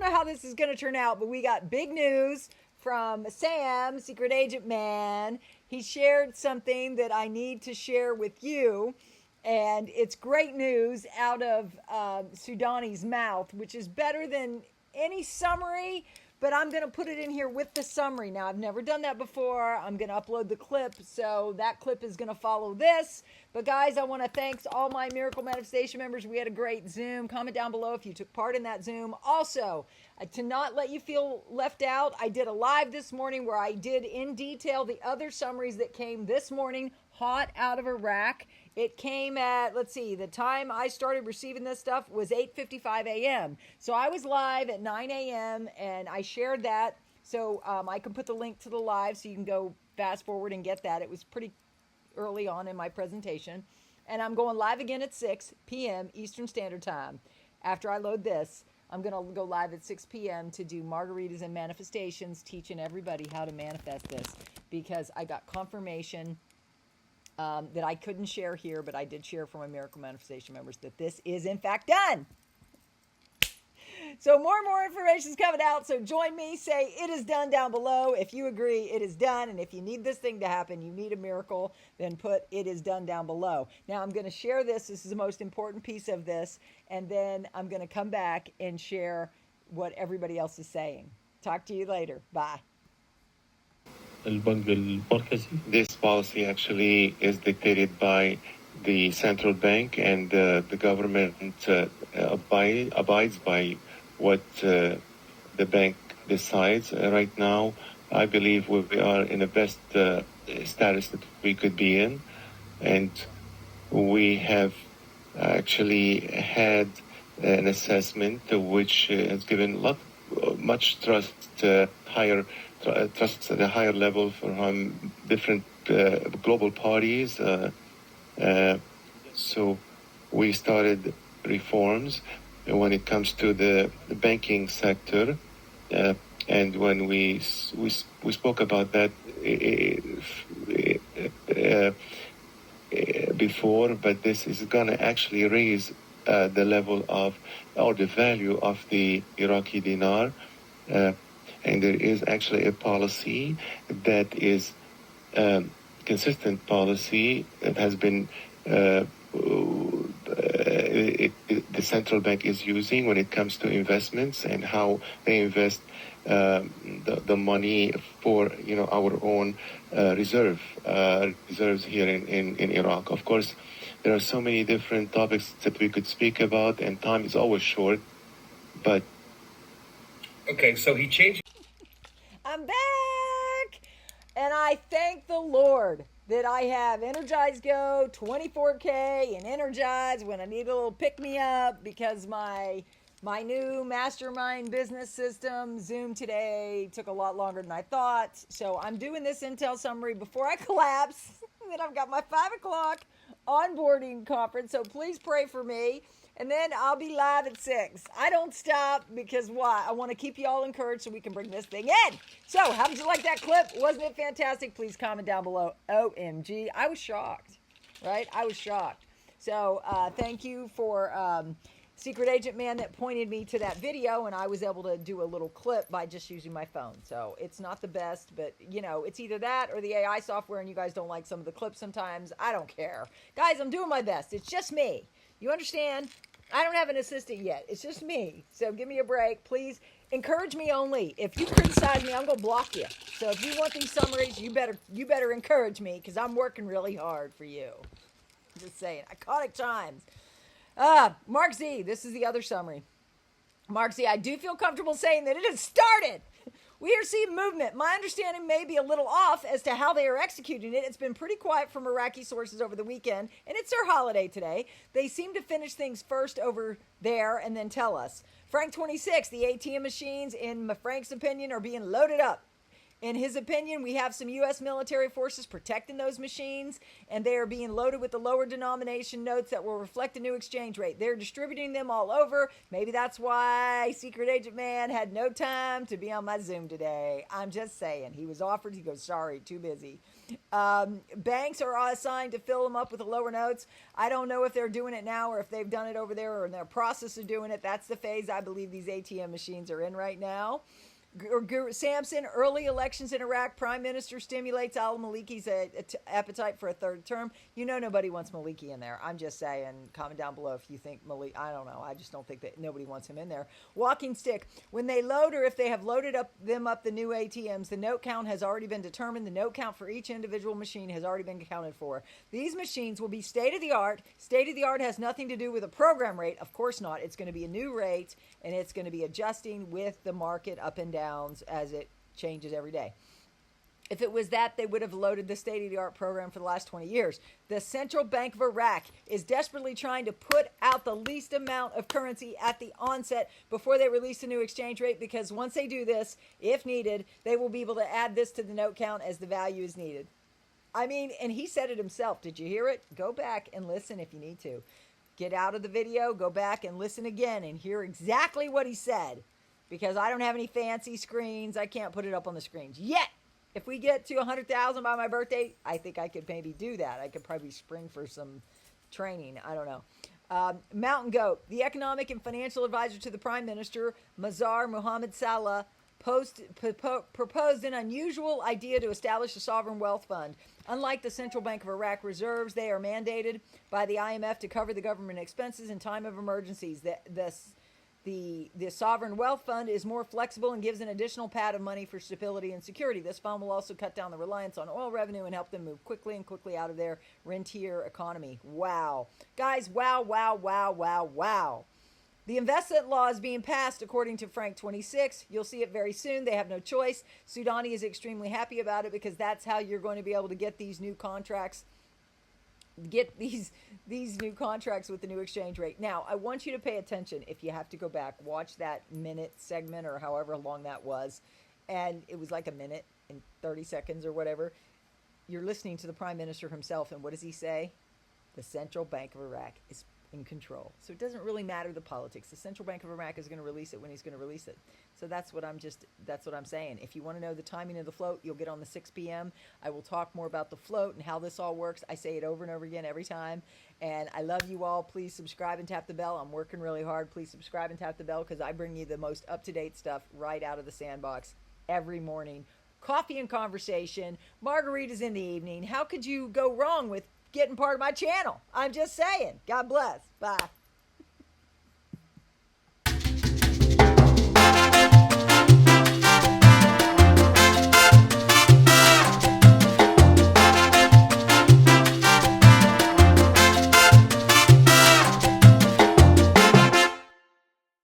don't know how this is going to turn out, but we got big news from Sam, Secret Agent Man. He shared something that I need to share with you. And it's great news out of Sudani's mouth, which is better than any summary, but I'm going to put it in here with the summary. Now, I've never done that before. I'm going to upload the clip, so that clip is going to follow this. But guys, I want to thank all my Miracle Manifestation members. We had a great Zoom. Comment down below if you took part in that Zoom. Also, to not let you feel left out, I did a live this morning where I did in detail the other summaries that came this morning hot out of Iraq. It came at, let's see, the time I started receiving this stuff was 8:55 a.m. So I was live at 9 a.m. and I shared that. So I can put the link to the live so you can go fast forward and get that. It was pretty early on in my presentation. And I'm going live again at 6 p.m. Eastern Standard Time. After I load this, I'm going to go live at 6 p.m. to do margaritas and manifestations, teaching everybody how to manifest this because I got confirmation that I couldn't share here, but I did share for my Miracle Manifestation members that this is in fact done. So more and more information is coming out. So join me. Say it is done down below. If you agree, it is done. And if you need this thing to happen, you need a miracle, then put it is done down below. Now I'm going to share this. This is the most important piece of this. And then I'm going to come back and share what everybody else is saying. Talk to you later. Bye. This policy actually is dictated by the central bank, and the government abides by what the bank decides. Right now, I believe we are in the best status that we could be in, and we have actually had an assessment which has given much trust, trust at a higher level from different global parties. So we started reforms when it comes to the banking sector, and when we spoke about that before, but this is going to actually raise the level of, or the value of the Iraqi dinar. And there is actually a policy that is consistent policy that has been the central bank is using when it comes to investments and how they invest the money for our own reserves here in Iraq. Of course, there are so many different topics that we could speak about, and time is always short. But okay, so he changed. I'm back, and I thank the Lord that I have Energize Go, 24K, and Energize when I need a little pick-me-up because my new mastermind business system, Zoom today, took a lot longer than I thought. So I'm doing this Intel summary before I collapse. And then I've got my 5 o'clock onboarding conference, so please pray for me. And then I'll be live at 6. I don't stop because why? I want to keep you all encouraged so we can bring this thing in. So how did you like that clip? Wasn't it fantastic? Please comment down below. OMG. I was shocked, right? I was shocked. So thank you for Secret Agent Man that pointed me to that video, and I was able to do a little clip by just using my phone. So it's not the best, but it's either that or the AI software, and you guys don't like some of the clips sometimes. I don't care. Guys, I'm doing my best. It's just me. You understand? I don't have an assistant yet. It's just me. So give me a break. Please encourage me only. If you criticize me, I'm going to block you. So if you want these summaries, you better encourage me because I'm working really hard for you. I'm just saying. Iconic times. Mark Z, this is the other summary. Mark Z, I do feel comfortable saying that it has started. We are seeing movement. My understanding may be a little off as to how they are executing it. It's been pretty quiet from Iraqi sources over the weekend, and it's their holiday today. They seem to finish things first over there and then tell us. Frank 26, the ATM machines, in Frank's opinion, are being loaded up. In his opinion, we have some U.S. military forces protecting those machines, and they are being loaded with the lower denomination notes that will reflect the new exchange rate. They're distributing them all over. Maybe that's why Secret Agent Man had no time to be on my Zoom today. I'm just saying. He was offered. He goes, sorry, too busy. Banks are assigned to fill them up with the lower notes. I don't know if they're doing it now or if they've done it over there or in their process of doing it. That's the phase I believe these ATM machines are in right now. Samson, early elections in Iraq, Prime Minister stimulates al-Maliki's appetite for a third term. You know nobody wants Maliki in there. I'm just saying. Comment down below if you think Maliki. I don't know. I just don't think that nobody wants him in there. Walking stick. When they load or if they have loaded up the new ATMs, the note count has already been determined. The note count for each individual machine has already been accounted for. These machines will be state-of-the-art. State-of-the-art has nothing to do with a program rate. Of course not. It's going to be a new rate, and it's going to be adjusting with the market up and down as it changes every day. If it was that, they would have loaded the state-of-the-art program for the last 20 years. The Central Bank of Iraq is desperately trying to put out the least amount of currency at the onset before they release the new exchange rate, because once they do this, if needed, they will be able to add this to the note count as the value is needed. I mean, and he said it himself. Did you hear it? Go back and listen if you need to. Get out of the video, go back and listen again and hear exactly what he said. Because I don't have any fancy screens. I can't put it up on the screens yet. If we get to 100,000 by my birthday, I think I could maybe do that. I could probably spring for some training. I don't know. Mountain Goat, the economic and financial advisor to the Prime Minister, Mazhar Mohammed Salah, proposed an unusual idea to establish a sovereign wealth fund. Unlike the Central Bank of Iraq reserves, they are mandated by the IMF to cover the government expenses in time of emergencies. The Sovereign Wealth Fund is more flexible and gives an additional pad of money for stability and security. This fund will also cut down the reliance on oil revenue and help them move quickly out of their rentier economy. Wow. Guys, wow, wow, wow, wow, wow. The investment law is being passed according to Frank 26. You'll see it very soon. They have no choice. Sudani is extremely happy about it because that's how you're going to be able to get these new contracts. Get these new contracts with the new exchange rate. Now, I want you to pay attention. If you have to go back, watch that minute segment or however long that was. And it was like a minute and 30 seconds or whatever. You're listening to the Prime Minister himself. And what does he say? The Central Bank of Iraq is in control. So it doesn't really matter the politics. The Central Bank of Iraq is going to release it when he's going to release it. So that's what I'm saying. If you want to know the timing of the float, you'll get on the 6 p.m. I will talk more about the float and how this all works. I say it over and over again every time. And I love you all. Please subscribe and tap the bell. I'm working really hard. Please subscribe and tap the bell because I bring you the most up-to-date stuff right out of the sandbox every morning. Coffee and conversation, margaritas in the evening. How could you go wrong with getting part of my channel? I'm just saying. God bless. Bye.